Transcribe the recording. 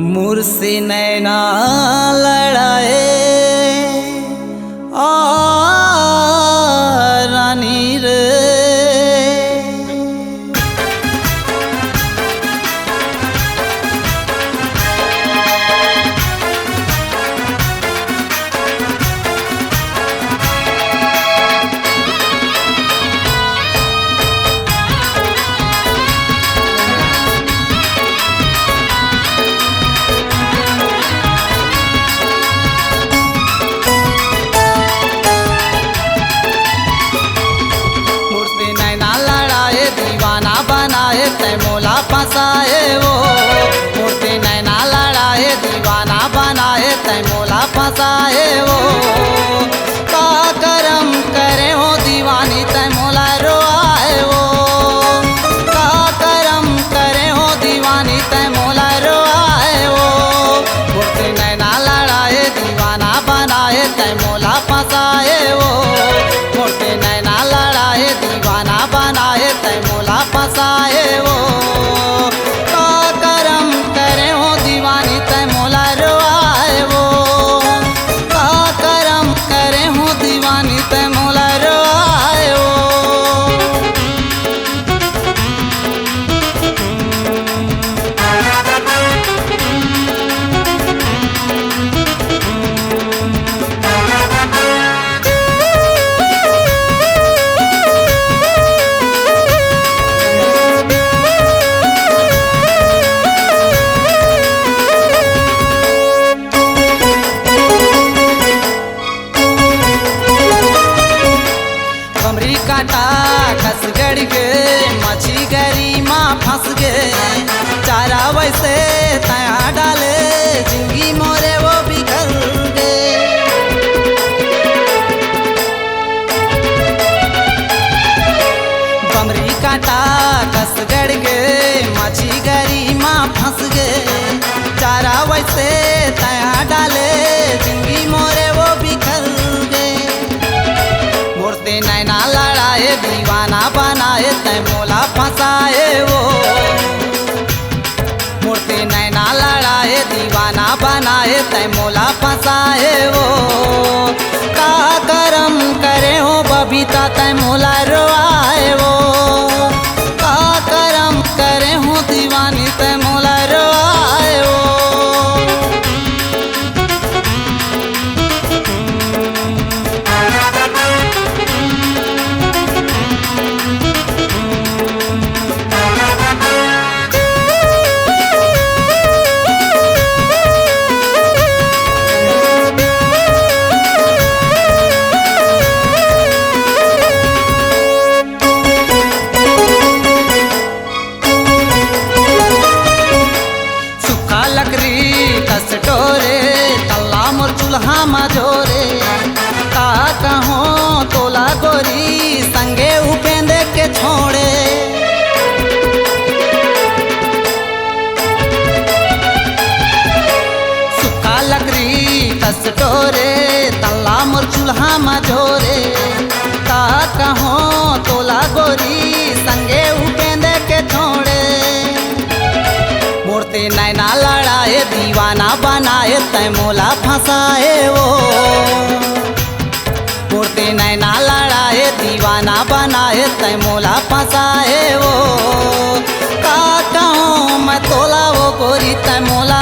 मुझसे नैना लड़ाए आ रानी रे। तै मोला फंसाए वो मूर्ति नैना लड़ाए दीवाना बनाए तै मोला फंसाए वो। का करम करे हो दीवानी तै मोला रोआए वो। का करम करे हो दीवानी तै मोला रोआए वो। मूर्ति नैना लड़ाए दीवाना बनाए तै मोला फंसाए वो। मूर्ति नैना लड़ाए दीवाना बनाए तै मोला फंसाए वो। का करम करे हो दीवानी तै मोला रोआए वो। का करम करे हो दीवानी तै मोला रोआए वो। काटा कस गड़ गे मछी गरी माँ फंस गे। चारा वैसे तया डाले जिंदगी मोरे वो बिखर गे। बमरी काटा कस गड़ गे मछी गरी माँ फंस गे। चारा वैसे तया डाले जिंदगी मोरे वो बिखर गे। मूर्ति नैना लड़ाए दीवाना बनाए तै मोला फंसाए वो। मूर्ति नैना लड़ाए दीवाना बनाए तै मोला फंसाए वो। का करम करे हो बबीता तै मोला रोआए वो। का करम करे हो दीवानी तै मोला रोआए वो। टोरे तल्ला मोर चूल्हा मजोरे। का कहो तोला गोरी संगे उपेंदे के छोड़े। सुखा लकड़ी कस टोरे तल्ला मोर चूल्हा मजोरे। का कहो तोला गोरी संगे उपेंदे के छोड़े। मूर्ति नैना लड़ाए दीवाना बनाए तै मोला फंसाए वो। मूर्ति नैना लड़ाए दीवाना बनाए तै मोला फंसाए वो। का कहूँ मैं तोला वो गोरी तै मोला